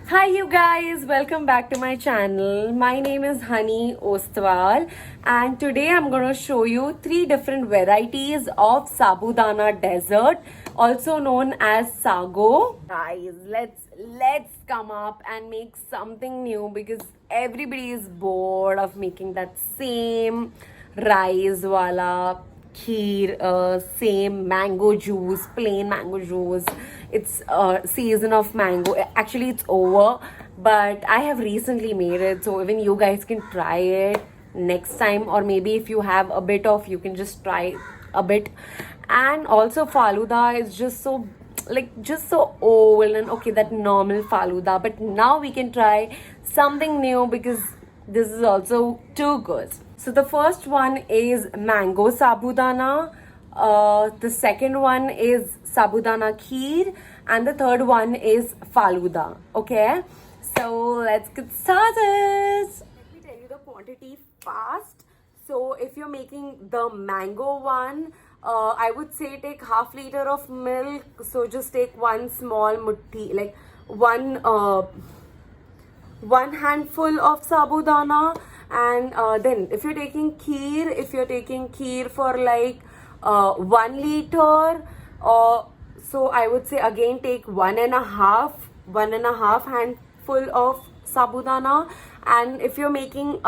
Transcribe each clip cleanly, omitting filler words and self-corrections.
Hi, you guys, welcome back to my channel. My name is Honey Ostwal, and today I'm going to show you three different varieties of sabudana dessert, also known as sago. Guys, let's come up and make something new because everybody is bored of making that same rice wala kheer, same mango juice, plain mango juice. It's season of mango. Actually, it's over, but I have recently made it, so even you guys can try it next time, or maybe if you have a bit of, you can just try a bit. And also, faluda is just so just so old and okay, that normal faluda. But now we can try something new because this is also too good. So the first one is mango sabudana. The second one is sabudana kheer, and the third one is faluda. Okay, so let's get started. Let me tell you the quantity fast. So if you're making the mango one, I would say take half liter of milk. So just take one small mutti, like one handful of sabudana. And then if you're taking kheer for like 1 liter, so I would say again take one and a half handful of sabudana. And if you're making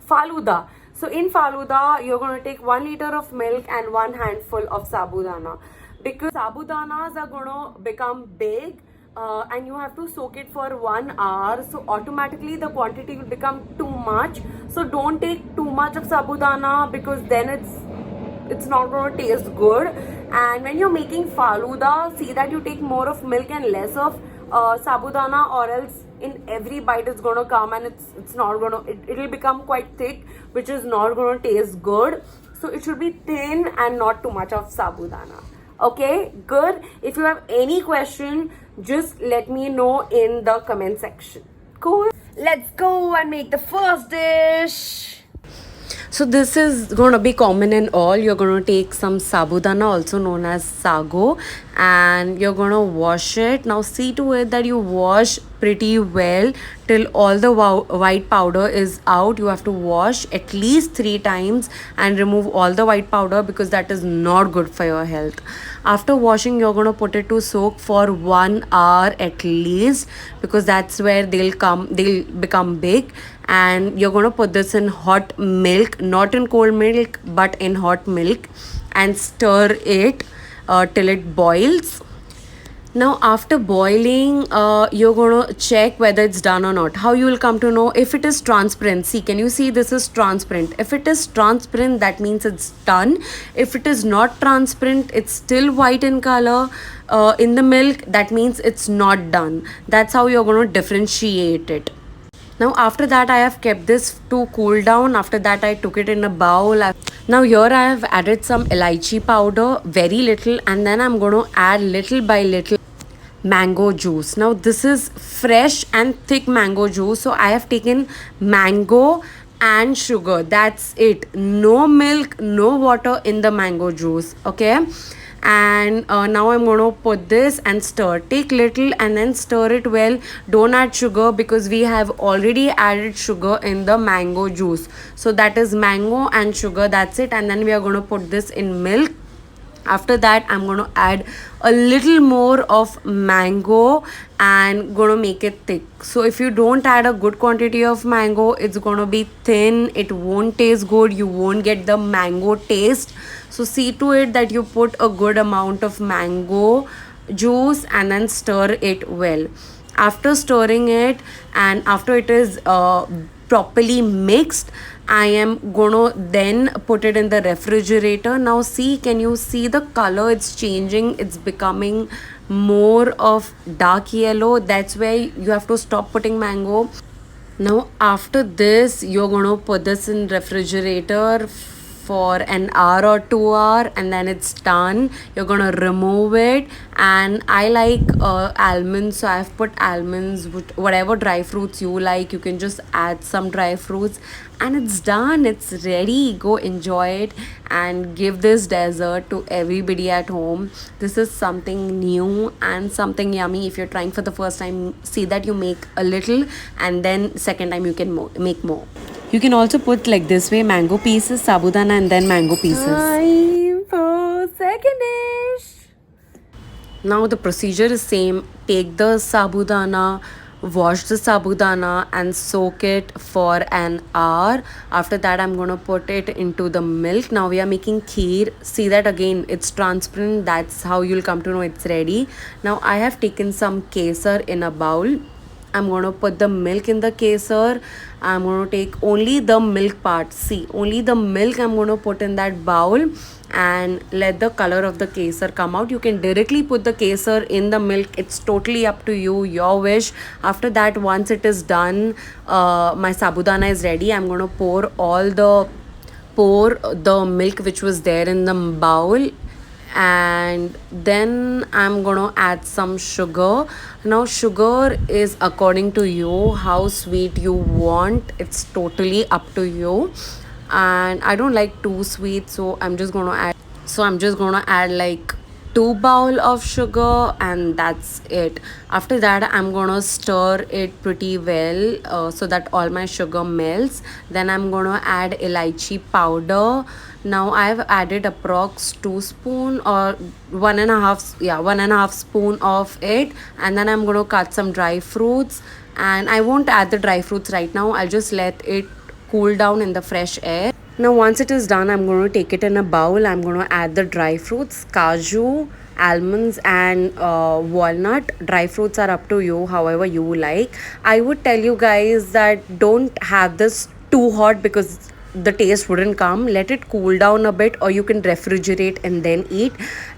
faluda, so in faluda you're going to take 1 liter of milk and one handful of sabudana, because sabudanas are going to become big, and you have to soak it for 1 hour, so automatically the quantity will become too much. So don't take too much of sabudana because then it's not going to taste good. And when you're making faluda, see that you take more of milk and less of sabudana, or else in every bite it's going to come and it's not going to, it'll become quite thick, which is not going to taste good. So it should be thin and not too much of sabudana. Okay, good. If you have any question, just let me know in the comment section. Cool. Let's go and make the first dish. So this is going to be common in all. You're going to take some sabudana, also known as sago, and you're going to wash it. Now see to it that you wash pretty well till all the white powder is out. You have to wash at least 3 times and remove all the white powder because that is not good for your health. After washing, you're going to put it to soak for 1 hour at least, because that's where they'll become big. And you're going to put this in hot milk, not in cold milk but in hot milk, and stir it till it boils. Now after boiling, you're going to check whether it's done or not. How you will come to know? If it is transparent, see, can you see this is transparent? If it is transparent, that means it's done. If it is not transparent, it's still white in color in the milk, that means it's not done. That's how you're going to differentiate it. Now after that, I have kept this to cool down. After that, I took it in a bowl. Now here I have added some elaichi powder, very little, and then I'm going to add little by little mango juice. Now this is fresh and thick mango juice, so I have taken mango and sugar. That's it. No milk, no water in the mango juice. Okay. And now I'm going to put this and stir. Take little and then stir it well. Don't add sugar because we have already added sugar in the mango juice. So that is mango and sugar. That's it. And then we are going to put this in milk. After that, I'm going to add a little more of mango and going to make it thick. So if you don't add a good quantity of mango, it's going to be thin. It won't taste good. You won't get the mango taste. So see to it that you put a good amount of mango juice and then stir it well. After stirring it and after it is properly mixed, I am gonna then put it in the refrigerator. Now see, can you see the color? It's changing. It's becoming more of dark yellow. That's where you have to stop putting mango. Now after this, you're gonna put this in refrigerator for an hour or 2 hour, and then it's done. You're gonna remove it. And I like almonds, so I've put almonds with whatever dry fruits you like. You can just add some dry fruits, and it's done. It's ready. Go enjoy it and give this dessert to everybody at home. This is something new and something yummy. If you're trying for the first time, see that you make a little, and then second time you can make more. You can also put like this way: mango pieces, sabudana, and then mango pieces. Time for second dish. Now the procedure is same. Take the sabudana, wash the sabudana and soak it for an hour. After that, I'm gonna put it into the milk. Now we are making kheer. See that again, it's transparent. That's how you'll come to know it's ready. Now I have taken some kesar in a bowl. I'm going to put the milk in the kesar. I'm going to take only the milk part. See, only the milk I'm going to put in that bowl and let the color of the kesar come out. You can directly put the kesar in the milk. It's totally up to you, your wish. After that, once it is done, my sabudana is ready. I'm going to pour the milk which was there in the bowl, and then I'm gonna add some sugar. Now sugar is according to you how sweet you want. It's totally up to you, and I don't like too sweet, so I'm just gonna add like 2 bowl of sugar, and that's it. After that, I'm gonna stir it pretty well so that all my sugar melts. Then I'm gonna add elaichi powder. Now I've added approx 2 spoon or 1.5 spoon of it, and then I'm gonna cut some dry fruits. And I won't add the dry fruits right now. I'll just let it cool down in the fresh air. Now once it is done, I'm going to take it in a bowl. I'm going to add the dry fruits, cashew, almonds and walnut. Dry fruits are up to you, however you like. I would tell you guys that don't have this too hot because the taste wouldn't come. Let it cool down a bit, or you can refrigerate and then eat.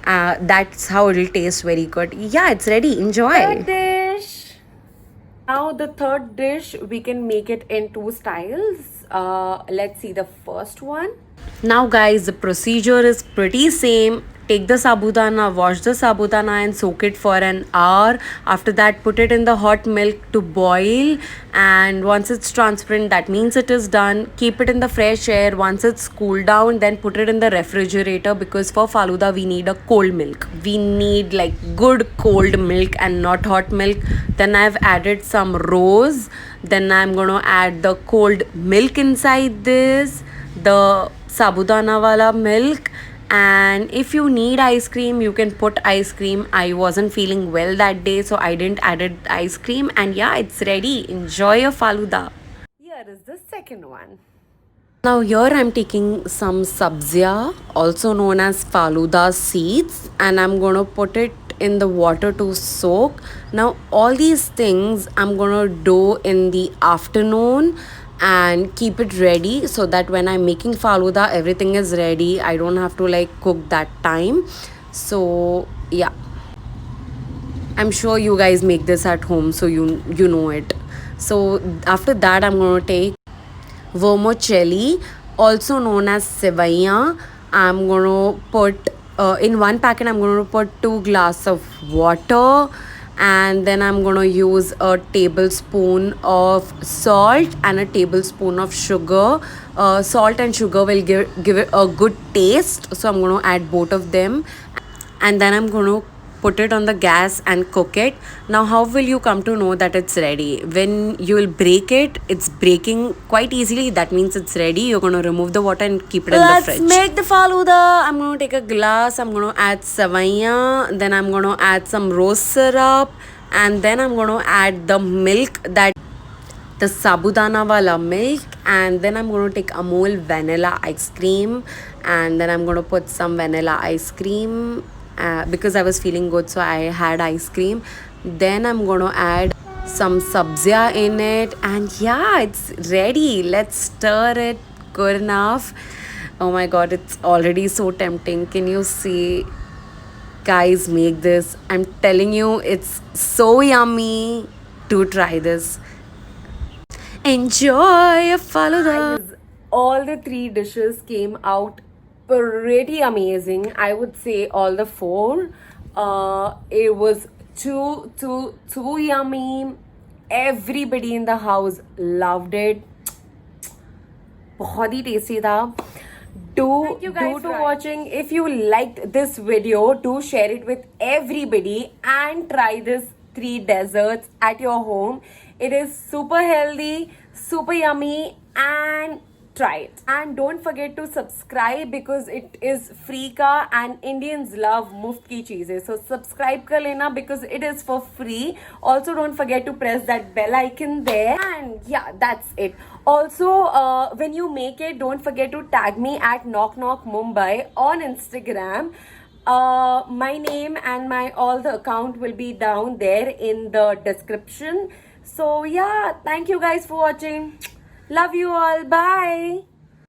That's how it'll taste very good. Yeah, it's ready. Enjoy. Third dish. Now the third dish, we can make it in 2 styles. Let's see the first one. Now guys, the procedure is pretty same. Take the sabudana, wash the sabudana and soak it for an hour. After that, put it in the hot milk to boil, and once it's transparent, that means it is done. Keep it in the fresh air. Once it's cooled down, then put it in the refrigerator, because for faluda we need a cold milk. We need like good cold milk and not hot milk. Then I've added some rose. Then I'm gonna add the cold milk inside this, the sabudana wala milk. And if you need ice cream, you can put ice cream. I wasn't feeling well that day, so I didn't added ice cream. And yeah, it's ready. Enjoy your faluda. Here is the second one. Now here I'm taking some sabzia, also known as faluda seeds, and I'm gonna put it in the water to soak. Now all these things I'm gonna do in the afternoon and keep it ready, so that when I'm making faluda, everything is ready. I don't have to like cook that time. So yeah, I'm sure you guys make this at home, so you know it. So after that, I'm going to take vermicelli, also known as sevaiya. I'm going to put in one packet, I'm going to put 2 glasses of water, and then I'm going to use a tablespoon of salt and a tablespoon of sugar. Salt and sugar will give it a good taste, so I'm going to add both of them, and then I'm going to put it on the gas and cook it. Now how will you come to know that it's ready? When you will break it, it's breaking quite easily, that means it's ready. You're going to remove the water and keep it in the fridge. Let's make the faluda. I'm going to take a glass, I'm going to add savaiya, then I'm going to add some rose syrup, and then I'm going to add the milk, that the sabudana wala milk, and then I'm going to take Amul vanilla ice cream, and then I'm going to put some vanilla ice cream because I was feeling good, so I had ice cream. Then I'm going to add some sabzia in it, and yeah, it's ready. Let's stir it good enough. Oh my god, it's already so tempting. Can you see? Guys, make this. I'm telling you, it's so yummy. To try this. Enjoy your faluda. all the three dishes came out pretty amazing. I would say all the four. It was too yummy. Everybody in the house loved it. बहुत ही tasty था. Thank you guys for watching. If you liked this video, do share it with everybody and try this 3 desserts at your home. It is super healthy, super yummy, and try it. And don't forget to subscribe because it is free ka and Indians love muft ki cheezein. So subscribe kar lena because it is for free. Also don't forget to press that bell icon there. And yeah, that's it. Also, when you make it, don't forget to tag me at Knock Knock Mumbai on Instagram. My name and my all the account will be down there in the description. So yeah, thank you guys for watching. Love you all. Bye.